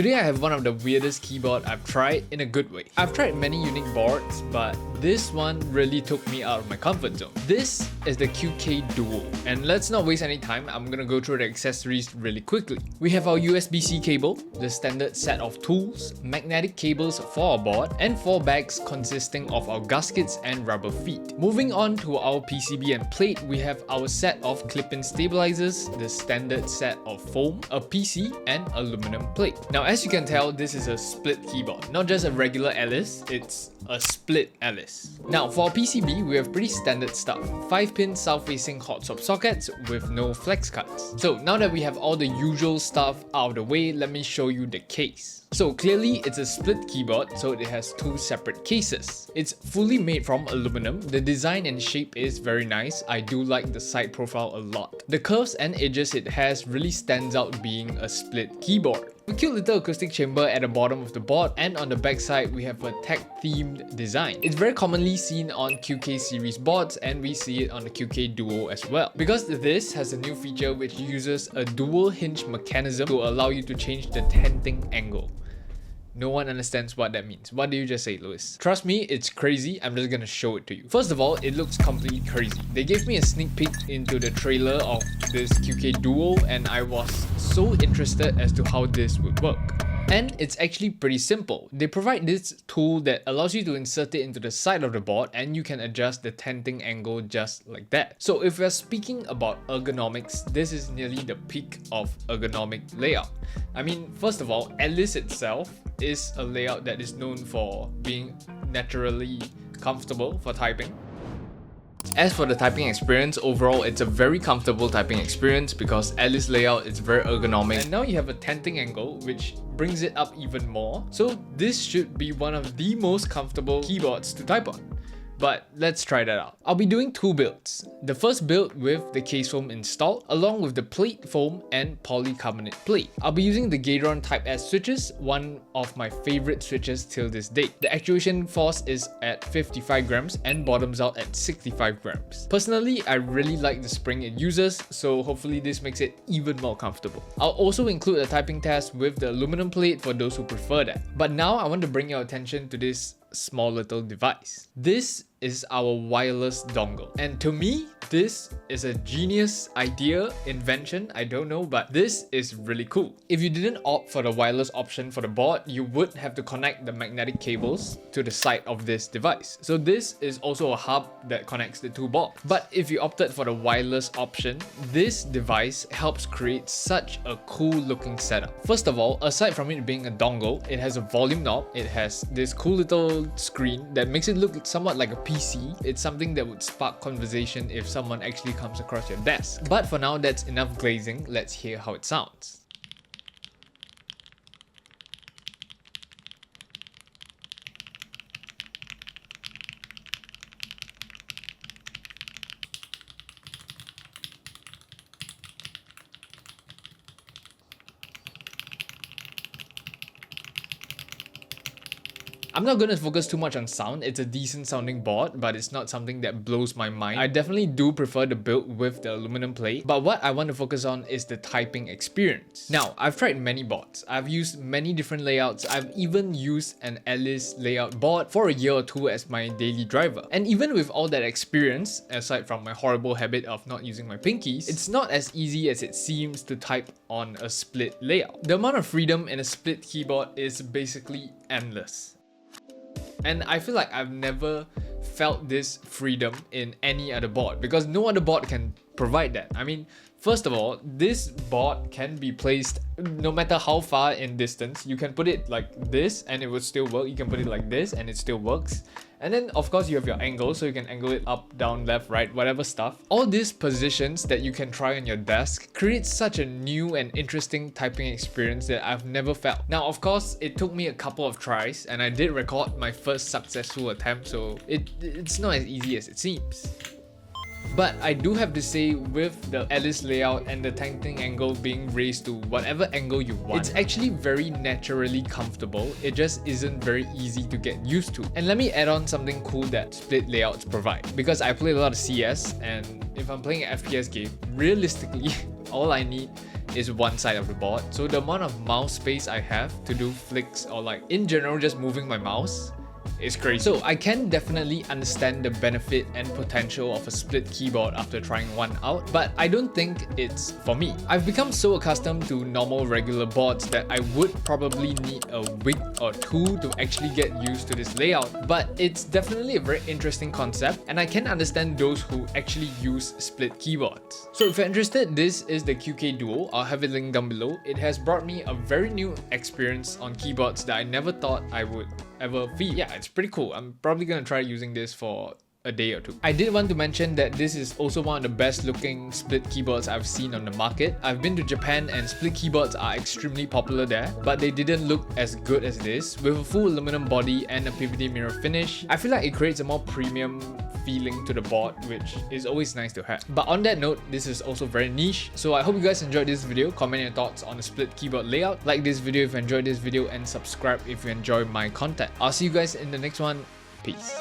Today I have one of the weirdest keyboard I've tried in a good way. I've tried many unique boards, but this one really took me out of my comfort zone. This is the QK Duo, and let's not waste any time. I'm gonna go through the accessories really quickly. We have our USB-C cable, the standard set of tools, magnetic cables for our board, and 4 bags consisting of our gaskets and rubber feet. Moving on to our PCB and plate, we have our set of clip-in stabilizers, the standard set of foam, a PC, and aluminum plate. Now, as you can tell, this is a split keyboard, not just a regular Alice, it's a split Alice. Now, for our PCB, we have pretty standard stuff. 5-pin south-facing hot swap sockets with no flex cuts. So now that we have all the usual stuff out of the way, let me show you the case. So clearly it's a split keyboard, so it has 2 separate cases. It's fully made from aluminum. The design and shape is very nice. I do like the side profile a lot. The curves and edges it has really stands out being a split keyboard. A cute little acoustic chamber at the bottom of the board, and on the back side we have a tech-themed design. It's very commonly seen on QK series boards, and we see it on the QK Duo as well. Because this has a new feature which uses a dual hinge mechanism to allow you to change the tenting angle. No one understands what that means. What did you just say, Lewis? Trust me, it's crazy. I'm just gonna show it to you. First of all, it looks completely crazy. They gave me a sneak peek into the trailer of this QK Duo, and I was so interested as to how this would work. And it's actually pretty simple. They provide this tool that allows you to insert it into the side of the board, and you can adjust the tenting angle just like that. So if we're speaking about ergonomics, this is nearly the peak of ergonomic layout. I mean, first of all, Alice itself is a layout that is known for being naturally comfortable for typing. As for the typing experience, overall it's a very comfortable typing experience because Alice layout is very ergonomic, and now you have a tenting angle which brings it up even more. So this should be one of the most comfortable keyboards to type on. But let's try that out. I'll be doing 2 builds. The first build with the case foam installed, along with the plate foam and polycarbonate plate. I'll be using the Gateron Type S switches, one of my favorite switches till this date. The actuation force is at 55 grams and bottoms out at 65 grams. Personally, I really like the spring it uses, so hopefully this makes it even more comfortable. I'll also include a typing test with the aluminum plate for those who prefer that. But now I want to bring your attention to this small little device. This is our wireless dongle, and to me this is a genius idea, invention, I don't know, but this is really cool. If you didn't opt for the wireless option for the board, you would have to connect the magnetic cables to the side of this device. So this is also a hub that connects the 2 boards. But if you opted for the wireless option, this device helps create such a cool looking setup. First of all, aside from it being a dongle, it has a volume knob, it has this cool little screen that makes it look somewhat like a PC. It's something that would spark conversation if someone actually comes across your desk. But for now, that's enough glazing. Let's hear how it sounds. I'm not going to focus too much on sound. It's a decent sounding board, but it's not something that blows my mind. I definitely do prefer the build with the aluminum plate, but what I want to focus on is the typing experience. Now, I've tried many boards. I've used many different layouts. I've even used an Alice layout board for a year or 2 as my daily driver. And even with all that experience, aside from my horrible habit of not using my pinkies, it's not as easy as it seems to type on a split layout. The amount of freedom in a split keyboard is basically endless. And I feel like I've never felt this freedom in any other board, because no other board can provide that. I mean, first of all, this board can be placed no matter how far in distance. You can put it like this and it would still work. You can put it like this and it still works. And then of course you have your angle, so you can angle it up, down, left, right, whatever stuff. All these positions that you can try on your desk create such a new and interesting typing experience that I've never felt. Now of course, it took me a couple of tries and I did record my first successful attempt, so it's not as easy as it seems. But I do have to say, with the Alice layout and the tenting angle being raised to whatever angle you want, it's actually very naturally comfortable. It just isn't very easy to get used to. And let me add on something cool that split layouts provide. Because I play a lot of CS, and if I'm playing an FPS game, realistically, all I need is one side of the board. So the amount of mouse space I have to do flicks or like in general just moving my mouse is crazy. So I can definitely understand the benefit and potential of a split keyboard after trying one out, but I don't think it's for me. I've become so accustomed to normal regular boards that I would probably need a week or two to actually get used to this layout, but it's definitely a very interesting concept and I can understand those who actually use split keyboards. So if you're interested, this is the QK Duo. I'll have it linked down below. It has brought me a very new experience on keyboards that I never thought I would ever feel. Yeah, it's pretty cool. I'm probably gonna try using this for a day or two. I did want to mention that this is also one of the best looking split keyboards I've seen on the market. I've been to Japan and split keyboards are extremely popular there, but they didn't look as good as this. With a full aluminum body and a PVD mirror finish, I feel like it creates a more premium feeling to the board, which is always nice to have. But on that note, this is also very niche, so I hope you guys enjoyed this video. Comment your thoughts on the split keyboard layout, like this video if you enjoyed this video, and subscribe if you enjoy my content. I'll see you guys in the next one. Peace.